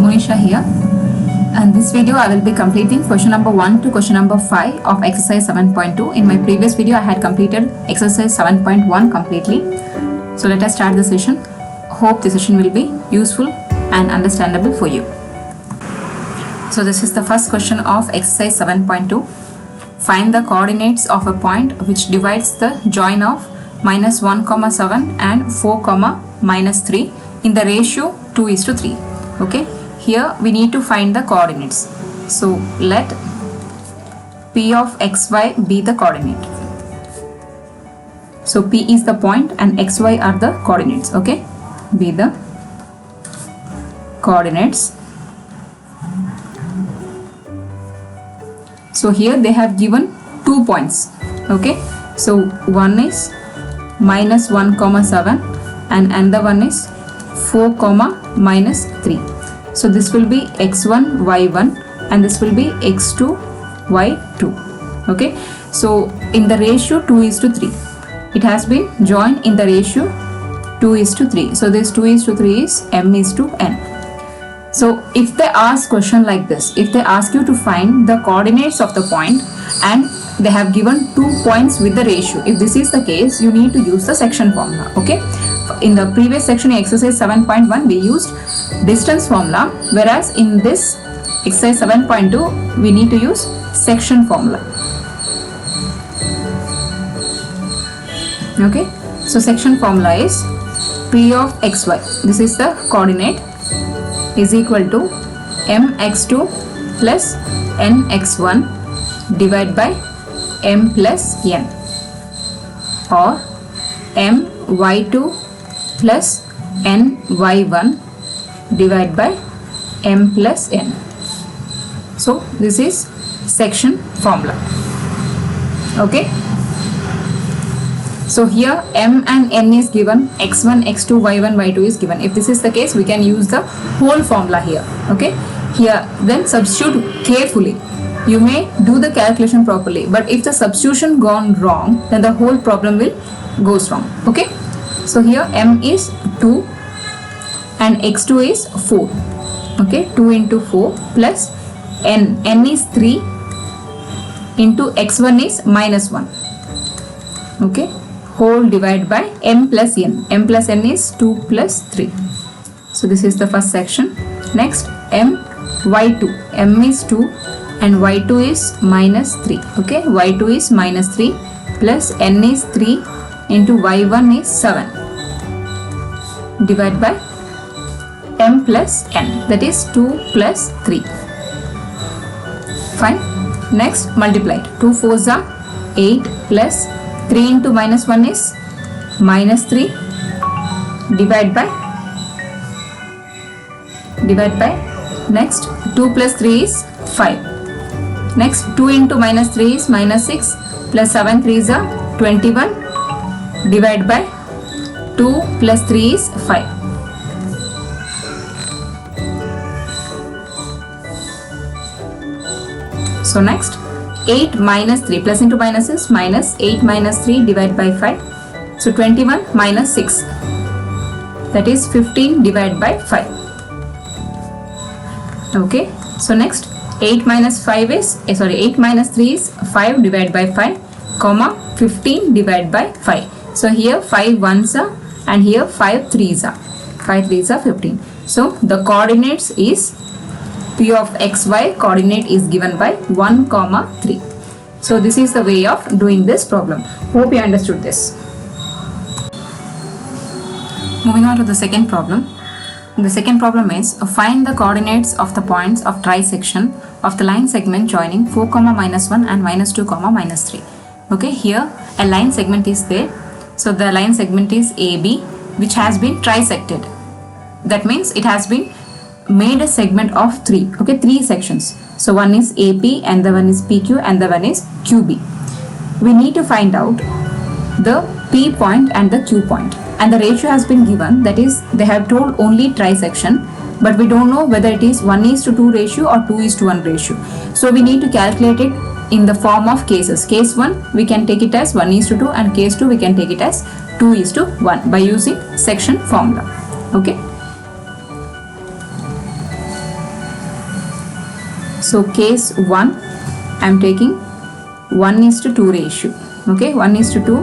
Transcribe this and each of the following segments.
Monisha here, and this video I will be completing question number 1 to question number 5 of exercise 7.2. In my previous video I had completed exercise 7.1 completely. So let us start the session. Hope the session will be useful and understandable for you. So this is the first question of exercise 7.2. Find the coordinates of a point which divides the join of -1, 7 and 4, -3 in the ratio 2:3. Okay, here we need to find the coordinates. So let P of xy be the coordinate. So P is the point and xy are the coordinates. Okay, be the coordinates. So here they have given 2 points. Okay, so one is -1, 7 and another one is 4, -3. So this will be x1, y1 and this will be x2, y2. Okay, so in the ratio 2:3, it has been joined in the ratio 2:3. So this 2:3 is m:/n. So if they ask question like this, if they ask you to find the coordinates of the point and they have given 2 points with the ratio, if this is the case, you need to use the section formula. Okay, in the previous section in exercise 7.1 we used distance formula, whereas in this exercise 7.2 we need to use section formula. Okay, so section formula is P of xy, this is the coordinate, is equal to mx2 plus nx1 divided by m plus n, or my2 plus ny1 divided by m plus n. So this is section formula. Okay, so here m and n is given, x1, x2, y1, y2 is given. If this is the case, we can use the whole formula here. Okay, here then substitute carefully. You may do the calculation properly, but if the substitution gone wrong, then the whole problem will goes wrong. Okay, so here m is 2 and x2 is 4. Okay, 2 into 4 plus n is 3 into x1 is -1. Okay, whole divided by m plus n. M plus n is 2 plus 3. So this is the first section. Next, y2. M is 2 and y2 is -3. Okay, y2 is -3 plus n is 3 into y1 is 7 divided by m plus n, that is 2 plus 3. Fine. Next, multiply. 2 4s are 8 plus 3 into -1 is -3 divided by next 2 plus 3 is 5. Next, 2 into -3 is -6 plus 7 3s are 21 divided by 2 plus 3 is 5. So next, 8 minus 3, plus into minus is minus, 8 minus 3 divided by 5. So 21 minus 6, that is 15 divided by 5. Okay, so next 8 minus 5 is 8 minus 3 is 5 divided by 5, comma 15 divided by 5. So here 5 ones are and here 5 threes are. 5 threes are 15. So the coordinates is P of xy, coordinate is given by 1, 3. So this is the way of doing this problem. Hope you understood this. Moving on to the second problem. The second problem is find the coordinates of the points of trisection of the line segment joining 4, -1 and -2, -3. Okay, here a line segment is there. So the line segment is AB, which has been trisected. That means it has been made a segment of 3. Okay, 3 sections. So one is AP and the one is PQ and the one is QB. We need to find out the P point and the Q point, and the ratio has been given, that is they have told only trisection, but we don't know whether it is 1:2 ratio or 2:1 ratio. So we need to calculate it in the form of cases. Case 1 we can take it as 1:2 and case 2 we can take it as 2:1 by using section formula. Okay, So case 1, I am taking 1:2 ratio. Okay, 1:2,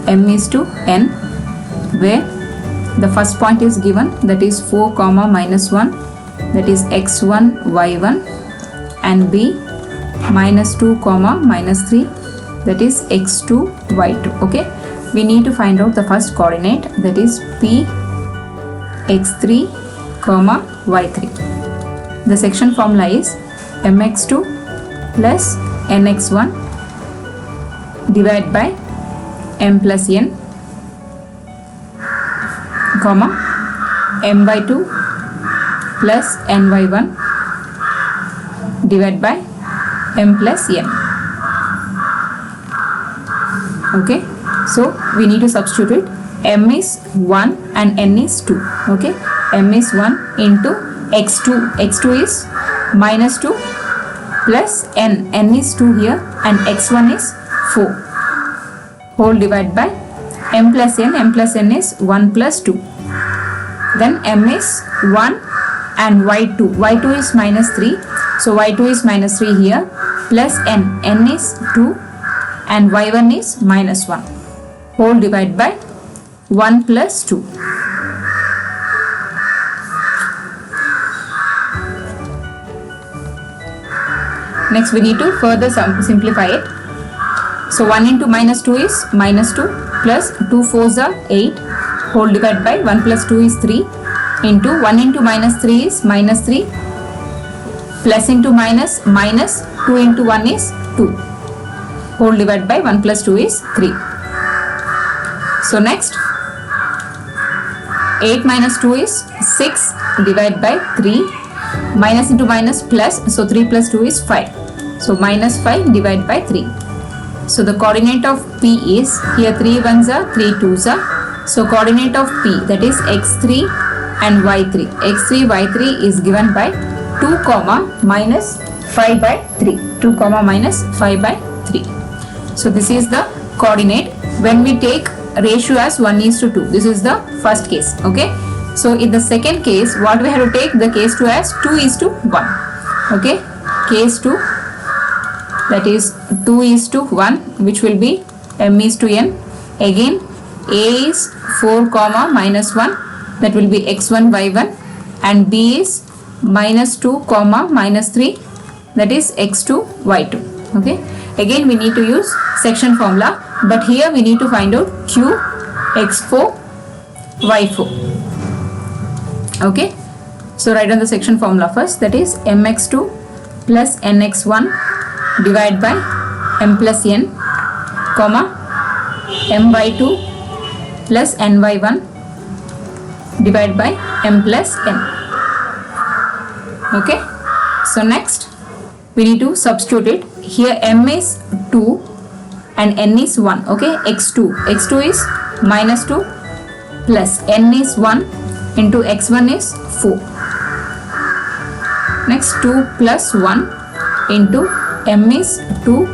m is to n, where the first point is given, that is 4 comma minus 1, that is x1 y1, and b minus 2 comma minus 3, that is x2 y2. Okay, we need to find out the first coordinate, that is p x3 comma y3. The section formula is mx2 plus nx1 divided by m plus n comma m by 2 plus n by 1 divided by m plus n. Okay, so we need to substitute it. M is 1 and n is 2. Okay, m is 1 into x2. x2 is minus 2 plus n. n is 2 here, and x1 is 4. Whole divided by m plus n. m plus n is 1 plus 2. Then m is 1 and y2. y2 is minus 3. So y2 is minus 3 here, plus n. n is 2 and y1 is minus 1. Whole divided by 1 plus 2. Next we need to further simplify it. So 1 into minus 2 is minus 2, plus 2 4s are 8, whole divided by 1 plus 2 is 3, into 1 into minus 3 is minus 3, plus into minus, minus 2 into 1 is 2, whole divided by 1 plus 2 is 3. So next 8 minus 2 is 6 divided by 3, minus into minus plus, so 3 plus 2 is 5, so minus 5 divided by 3. So the coordinate of P is, here 3 1s are, 3 2s are, so coordinate of P, that is x3 and y3. x3 y3 is given by 2 comma minus 5 by 3. 2 comma minus 5 by 3. So this is the coordinate when we take ratio as 1:2. This is the first case. Okay, so in the second case, what we have to take the case 2 as 2:1. Okay, case 2, that is 2:1, which will be m is to n. Again a is 4 comma minus 1, that will be x1 y1, and b is minus 2 comma minus 3, that is x2 y2. Okay, again we need to use section formula, but here we need to find out q x4 y4. Okay, so write down the section formula first, that is mx2 plus nx1 divided by m plus n, comma m by 2 plus n by 1 divided by m plus n. Okay, so next we need to substitute it. Here m is 2 and n is 1. Okay, x2 is minus 2 plus n is 1 into x1 is 4. Next 2 plus 1 into m is 2,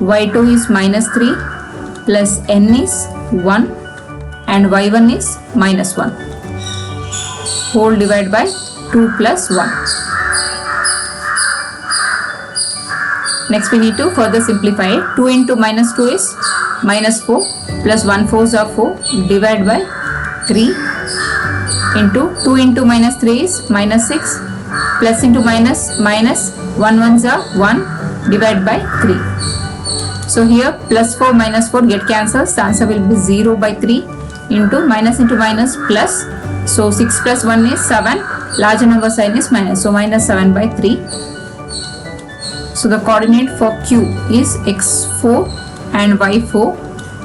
y2 is minus 3 plus n is 1 and y1 is minus 1, whole divided by 2 plus 1. Next we need to further simplify it. 2 into minus 2 is minus 4, plus 1 4s are 4, divided by 3, into 2 into minus 3 is minus 6, plus into minus, minus 1 1s are 1, divided by 3. So here plus 4 minus 4 get cancelled, the answer will be 0 by 3, into minus plus, so 6 plus 1 is 7, larger number sign is minus, so minus 7 by 3. So the coordinate for Q is x4 and y4,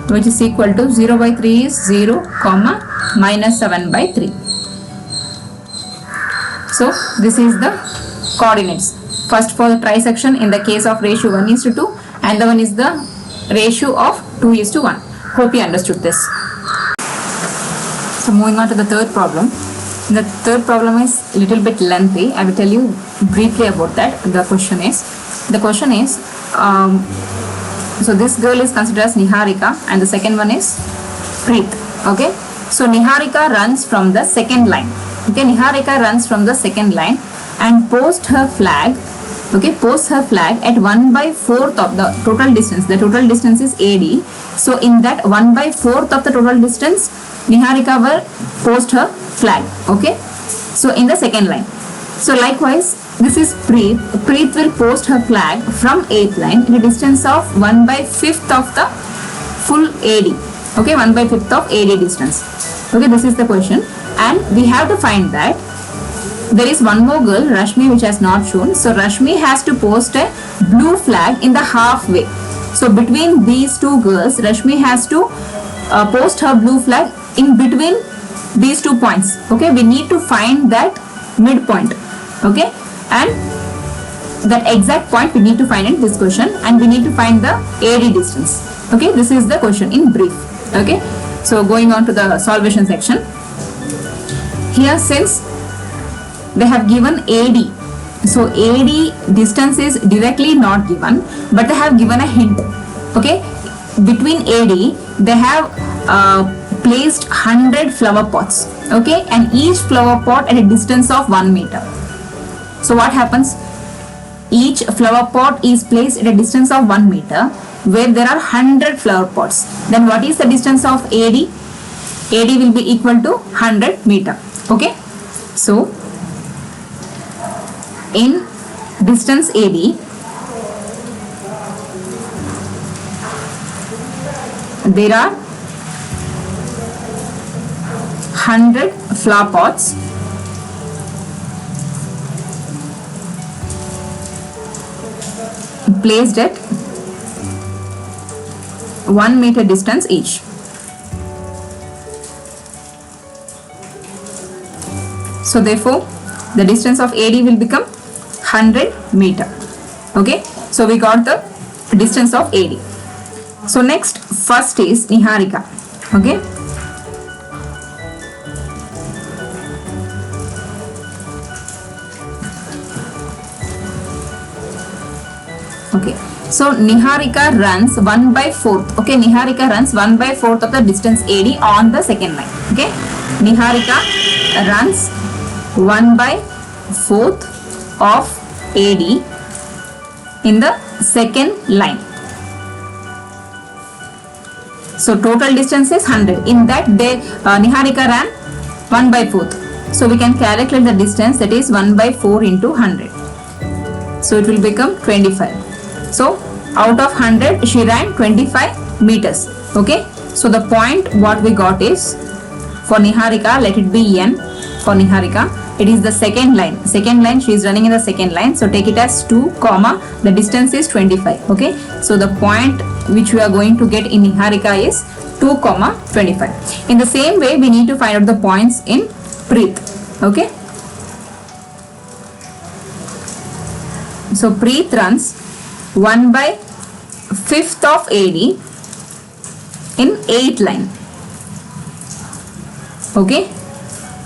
which is equal to 0 by 3 is 0, comma minus 7 by 3. So this is the coordinates. First for the trisection in the case of ratio 1:2, and the one is the ratio of 2:1. Hope you understood this. So moving on to the third problem. The third problem is a little bit lengthy. I will tell you briefly about that. The question is, so this girl is considered as Niharika and the second one is Preet. Okay, so Niharika runs from the second line. Okay, Niharika runs from the second line and posts her flag okay, posts her flag at 1/4 of the total distance. The total distance is AD. So in that 1/4 of the total distance, Niharika will post her flag. Okay. So in the second line. So likewise, this is Preet. Preet will post her flag from 8th line in a distance of 1/5 of the full AD. Okay, 1/5 of AD distance. Okay, this is the question, and we have to find that there is one more girl, Rashmi, which has not shown. So Rashmi has to post a blue flag in the halfway. So between these two girls, Rashmi has to post her blue flag in between these 2 points. Okay, we need to find that midpoint. Okay, and that exact point we need to find in this question, and we need to find the AD distance. Okay, this is the question in brief. Okay, so going on to the solvation section. Here, since they have given AD, so AD distance is directly not given, but they have given a hint. Okay, between AD they have placed 100 flower pots. Okay, and each flower pot at a distance of 1 meter. So what happens? Each flower pot is placed at a distance of 1 meter, where there are 100 flower pots. Then what is the distance of AD? AD will be equal to 100 meter. Okay, so in distance AD, there are 100 flower pots placed at 1 meter distance each. So therefore the distance of AD will become 100 meter. Okay, so we got the distance of AD. So next, first is Niharika. Okay, okay, so Niharika runs 1/4. Okay, Niharika runs 1/4 of the distance AD on the second line. Okay, Niharika runs 1/4 of AD in the second line. So total distance is 100. In that, Niharika ran 1/4. So we can calculate the distance, that is 1/4 into 100. So it will become 25. So out of 100, she ran 25 meters. Okay. So the point what we got is, for Niharika, let it be N. For Niharika, it is the second line. Second line, she is running in the second line. So take it as 2, comma, the distance is 25. Okay. So the point which we are going to get in Niharika is 2, 25. In the same way, we need to find out the points in Preet. Okay. So Preet runs 1/5 of AD in 8th line. Okay.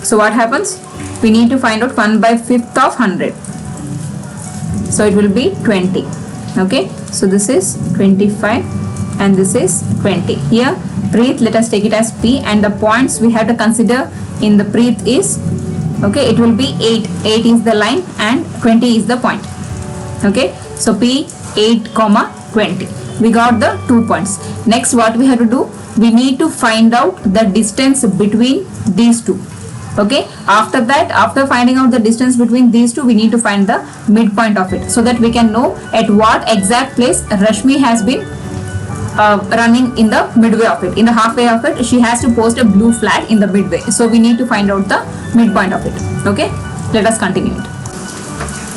So what happens? We need to find out 1/5 of 100. So it will be 20. Okay. So this is 25 and this is 20. Here Preet, let us take it as P, and the points we have to consider in the Preet is, okay, it will be 8. 8 is the line and 20 is the point. Okay. So P 8, 20. We got the 2 points. Next, what we have to do? We need to find out the distance between these two. Okay. After that, after finding out the distance between these two, we need to find the midpoint of it, so that we can know at what exact place Rashmi has been running in the midway of it. In the halfway of it, she has to post a blue flag in the midway. So we need to find out the midpoint of it. Okay. Let us continue it.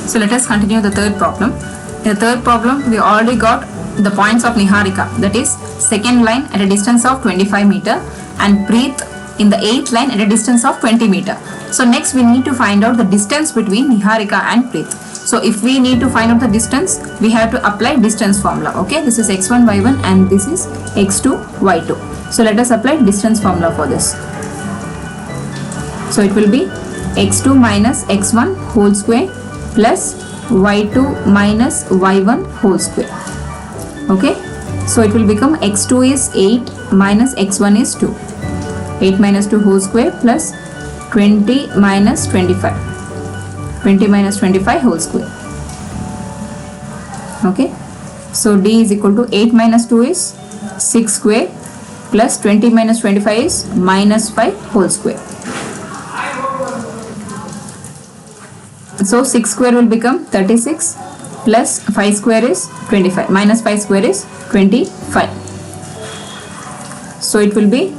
So let us continue the third problem. In the third problem, we already got the points of Niharika, that is second line at a distance of 25 meter, and Preet in the 8th line at a distance of 20 meter. So next we need to find out the distance between Niharika and Preet. So if we need to find out the distance, we have to apply distance formula. Okay, this is x1 y1 and this is x2 y2. So let us apply distance formula for this. So it will be x2 minus x1 whole square plus y2 minus y1 whole square. Okay, so it will become x2 is 8 minus x1 is 2. 8 minus 2 whole square plus 20 minus 25. 20 minus 25 whole square. Okay, so D is equal to 8 minus 2 is 6 square plus 20 minus 25 is minus 5 whole square. So 6 square will become 36 plus 5 square is 25 minus 5 square is 25. So it will be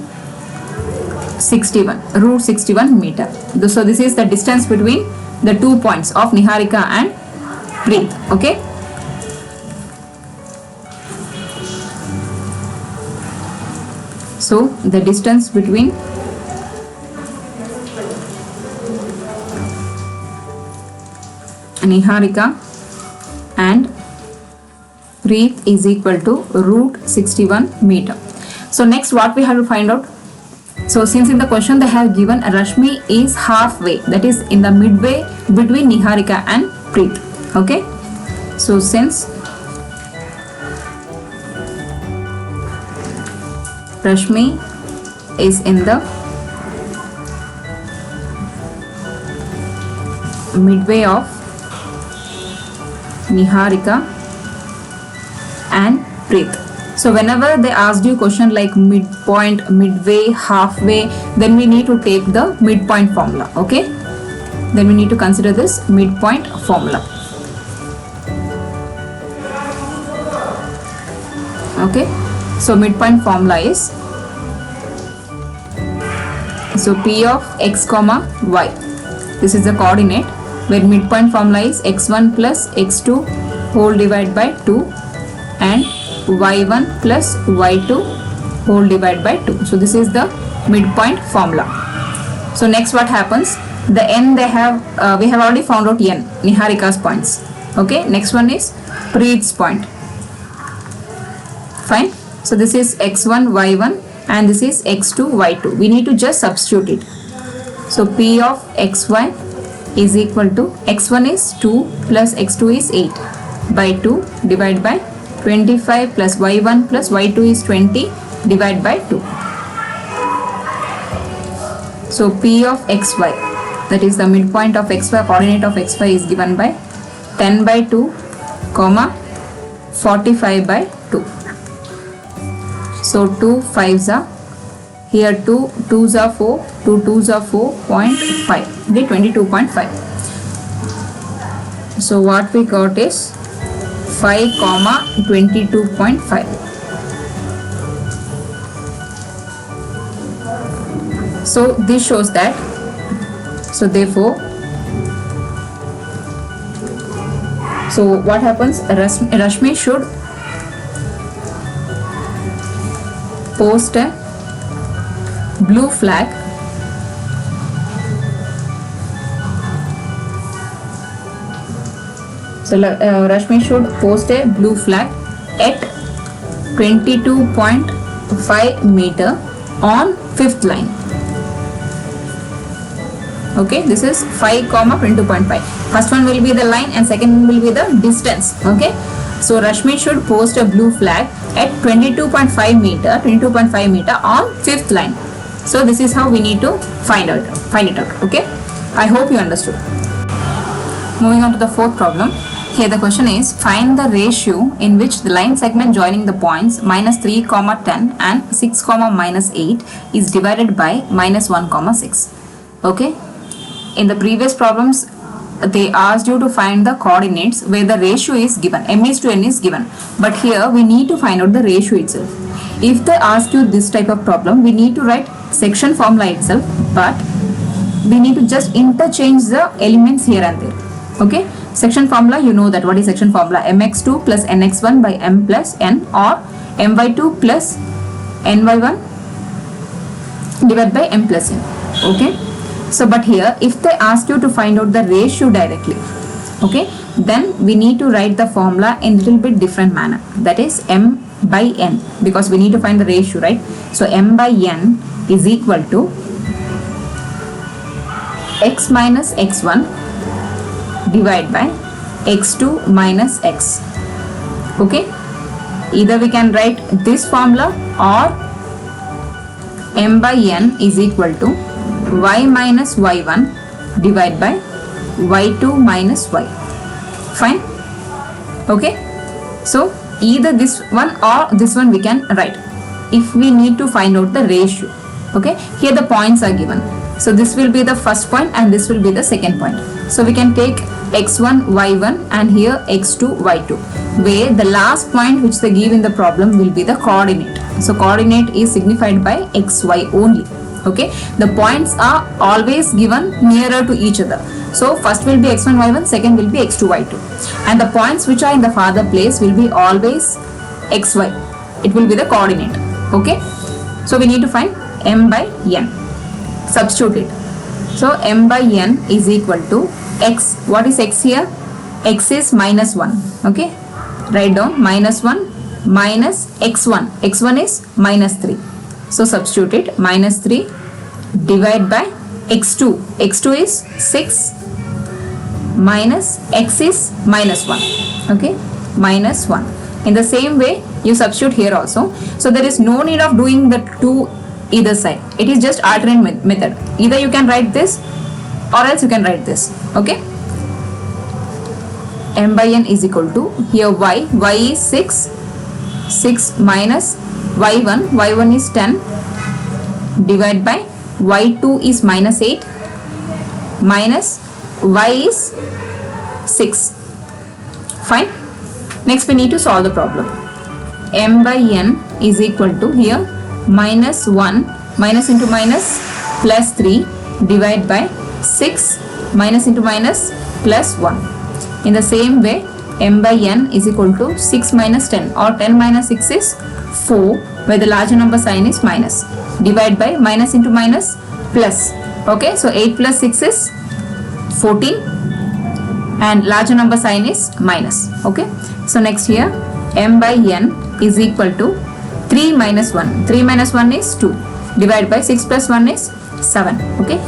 61 root 61 meter. So this is the distance between the 2 points of Niharika and Preet. Okay. So the distance between Niharika and Preet is equal to root 61 meter. So next what we have to find out. So since in the question they have given Rashmi is halfway, that is in the midway between Niharika and Preet. Okay. So since Rashmi is in the midway of Niharika and Preet. So whenever they asked you question like midpoint, midway, halfway, then we need to take the midpoint formula. Okay, then we need to consider this midpoint formula. Okay, so midpoint formula is, so P of x comma y, this is the coordinate where midpoint formula is x1 plus x2 whole divided by 2 and y1 plus y2 whole divided by 2. So this is the midpoint formula. So next what happens, the n they have, we have already found out n, Niharika's points. Okay, next one is Preet's point. Fine. So this is x1 y1 and this is x2 y2. We need to just substitute it. So P of xy is equal to, x1 is 2 plus x2 is 8 by 2 divided by 25 plus y1 plus y2 is 20 divided by 2. So P of xy, that is the midpoint of xy, coordinate of xy is given by 10 by 2 comma 45 by 2. So 2 5s are, here 2 2s are 4, 2 2s are 4.5, the 22.5. So what we got is 5 comma 22.5. So this shows that, so therefore, so what happens, Rashmi should post a blue flag So Rashmi should post a blue flag at 22.5 meter on 5th line. Okay, this is 5 comma 22.5. First one will be the line and second one will be the distance. Okay, so Rashmi should post a blue flag at 22.5 meter on 5th line. So this is how we need to find it out. Okay, I hope you understood. Moving on to the fourth problem. Here the question is, find the ratio in which the line segment joining the points minus 3 comma 10 and 6 comma minus 8 is divided by minus 1 comma 6. Okay, in the previous problems they asked you to find the coordinates where the ratio is given, m is to n is given, but here we need to find out the ratio itself. If they ask you this type of problem, we need to write section formula itself, but we need to just interchange the elements here and there. Okay, section formula, you know that what is section formula, mx2 plus nx1 by m plus n, or my2 plus ny1 divided by m plus n. Okay, so but here if they ask you to find out the ratio directly, okay, then we need to write the formula in little bit different manner, that is m by n, because we need to find the ratio, right? So m by n is equal to x minus x1 divided by x2 minus x. Okay, either we can write this formula, or m by n is equal to y minus y1 divided by y2 minus y. Fine. Okay, So either this one or this one we can write if we need to find out the ratio. Okay, here the points are given. So this will be the first point and this will be the second point. So we can take x1, y1 and here x2, y2, where the last point which they give in the problem will be the coordinate. So coordinate is signified by xy only. Okay, the points are always given nearer to each other. So first will be x1, y1, second will be x2, y2, and the points which are in the farther place will be always xy. It will be the coordinate. Okay, so we need to find m by n. Substitute it. So m by n is equal to x. What is x here? X is minus 1. Okay, write down minus 1 minus x1. x1 is minus 3. So substitute it. Minus 3 divide by x2. x2 is 6 minus x is minus 1. Okay, minus 1. In the same way you substitute here also. So there is no need of doing the two either side. It is just alternate method. Either you can write this or else you can write this. Okay, m by n is equal to here y is 6 minus y1 is 10 divided by y2 is minus 8 minus y is 6. Fine. Next we need to solve the problem. M by n is equal to here minus 1 minus into minus plus 3 divided by 6 minus into minus plus 1. In the same way m by n is equal to 6 minus 10 or 10 minus 6 is 4, where the larger number sign is minus, divide by minus into minus plus. Okay, so 8 plus 6 is 14 and larger number sign is minus. Okay, so next here m by n is equal to 3 minus 1. 3 minus 1 is 2 divided by 6 plus 1 is 7. Okay,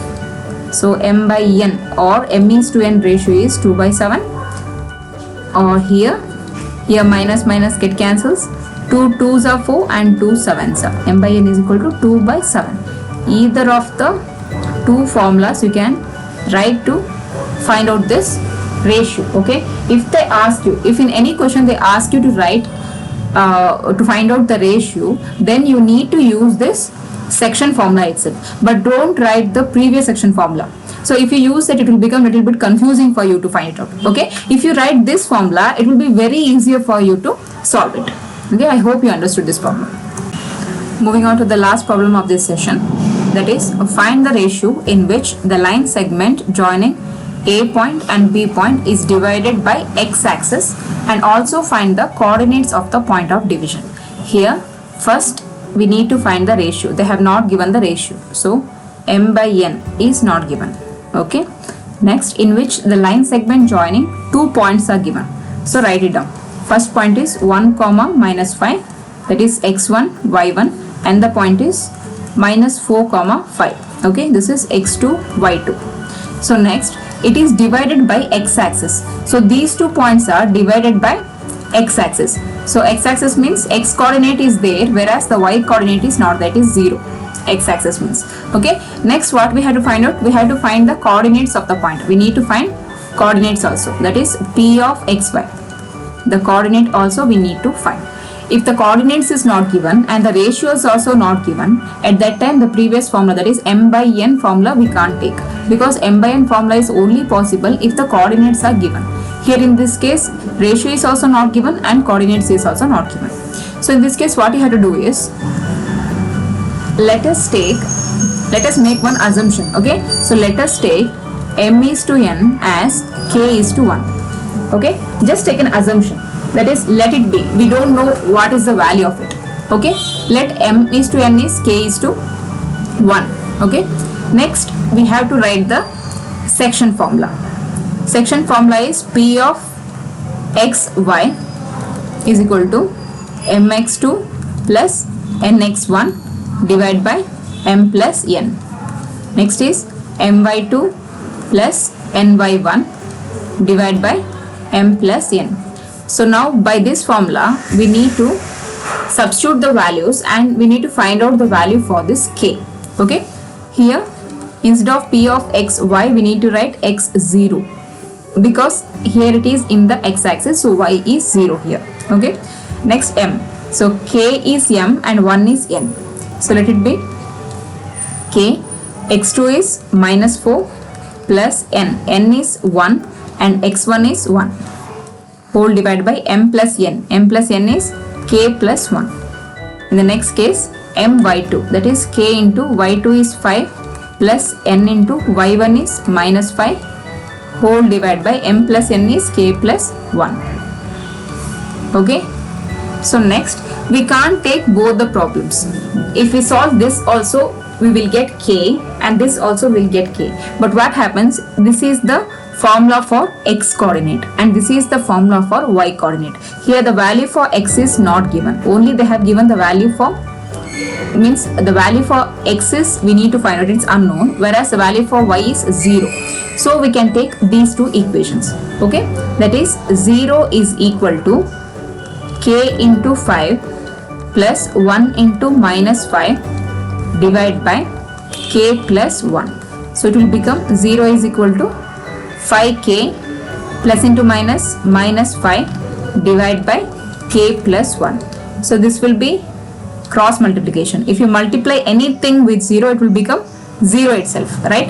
so m by n or m is to n ratio is 2 by 7, or here minus minus get cancels. 2 2s are 4 and 2 7s are. M by n is equal to 2 by 7. Either of the two formulas you can write to find out this ratio. Okay, if they ask you, if in any question they ask you to write to find out the ratio, then you need to use this section formula itself, but don't write the previous section formula. So if you use it, it will become a little bit confusing for you to find it out. Okay, if you write this formula, it will be very easier for you to solve it. Okay, I hope you understood this problem. Moving on to the last problem of this session, that is find the ratio in which the line segment joining A point and B point is divided by x-axis, and also find the coordinates of the point of division. Here first we need to find the ratio. They have not given the ratio, so m by n is not given. Okay, next in which the line segment joining two points are given. So write it down. First point is 1 comma minus 5, that is x1 y1, and the point is minus 4 comma 5. Okay, this is x2 y2. So next it is divided by x-axis. So these 2 points are divided by x-axis. So x-axis means x coordinate is there, whereas the y coordinate is not, that is 0. X-axis means. Okay, next what we have to find out? We have to find the coordinates of the point. We need to find coordinates also, that is p of xy. The coordinate also we need to find. If the coordinates is not given and the ratio is also not given, at that time the previous formula, that is m by n formula, we can't take, because m by n formula is only possible if the coordinates are given. Here in this case ratio is also not given and coordinates is also not given. So in this case what you have to do is, let us make one assumption. Okay, so let us take m is to n as k is to 1. Okay, just take an assumption, that is let it be. We don't know what is the value of it. Okay, let m is to n is k is to 1. Okay, next we have to write the section formula. Section formula is p of xy is equal to mx2 plus nx1 divided by m plus n. Next is my2 plus ny1 divided by m plus n. So now by this formula we need to substitute the values and we need to find out the value for this k. Okay, here instead of p of xy we need to write x0, because here it is in the x-axis, so y is 0 here. Okay, next m. So k is m and 1 is n. So let it be k, x2 is minus 4 plus n. N is 1 and x1 is 1. Whole divided by m plus n. M plus n is k plus 1. In the next case, m y2, that is k into y2 is 5 plus n into y1 is minus 5. Whole divided by m plus n is k plus 1. Okay. So next, we can't take both the problems. If we solve this also, we will get k, and this also will get k. But what happens, this is the formula for x coordinate and this is the formula for y coordinate. Here the value for x is not given, only they have given the value for, means the value for x is we need to find out, it's unknown, whereas the value for y is 0. So we can take these two equations. Okay, that is 0 is equal to k into 5 plus 1 into minus 5 divided by k plus 1. So it will become 0 is equal to 5k plus into minus minus 5 divided by k plus 1. So this will be cross multiplication. If you multiply anything with 0, it will become 0 itself, right?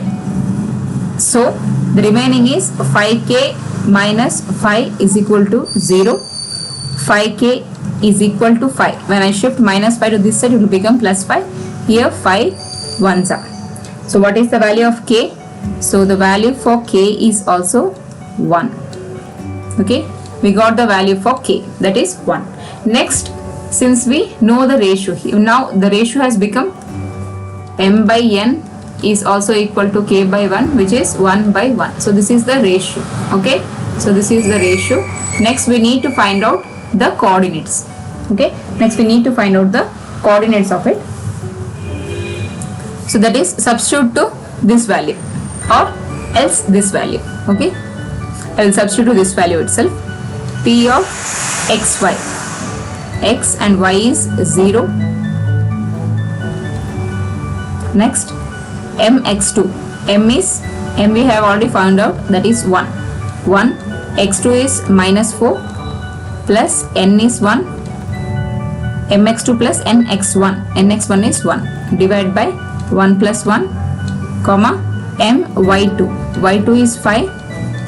So the remaining is 5k minus 5 is equal to 0. 5k is equal to 5. When I shift minus 5 to this side, it will become plus 5. Here 5 ones are. So what is the value of k? So the value for k is also 1. Okay, we got the value for k, that is 1. Next, since we know the ratio here, now the ratio has become m by n is also equal to k by 1, which is 1 by 1. So this is the ratio. Okay, so this is the ratio. Next we need to find out the coordinates. Okay, next we need to find out the coordinates of it. So that is substitute to this value or else this value. Okay, I will substitute to this value itself. P of xy, x and y is 0. Next mx2, m we have already found out, that is 1. X2 is minus 4 plus n is 1, mx2 plus nx1, nx1 is 1 divided by 1 plus 1 comma m y2, y2 is 5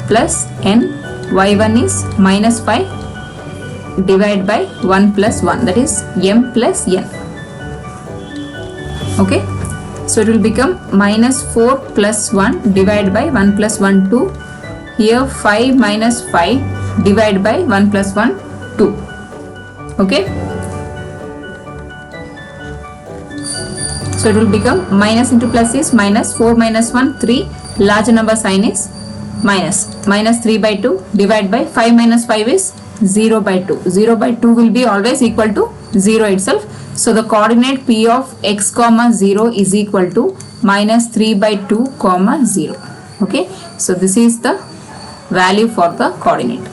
plus n, y1 is minus 5 divided by 1 plus 1, that is m plus n. Okay, so it will become minus 4 plus 1 divided by 1 plus 1 2. Here 5 minus 5 divided by 1 plus 1 2. Okay, so it will become minus into plus is minus, 4 minus 1 3, larger number sign is minus 3 by 2 divided by 5 minus 5 is 0 by 2. 0 by 2 will be always equal to 0 itself. So the coordinate p of x comma 0 is equal to minus 3 by 2 comma 0. Okay, so this is the value for the coordinate.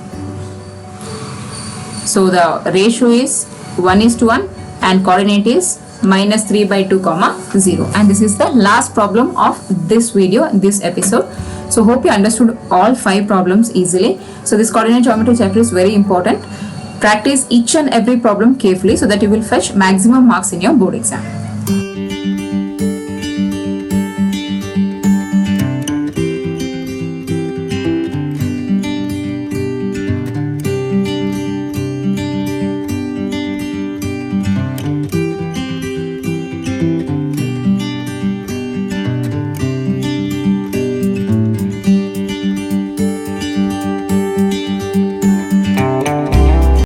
So the ratio is 1:1 and coordinate is minus 3 by 2 comma 0. And this is the last problem of this video, this episode. So hope you understood all 5 problems easily. So this coordinate geometry chapter is very important. Practice each and every problem carefully so that you will fetch maximum marks in your board exam.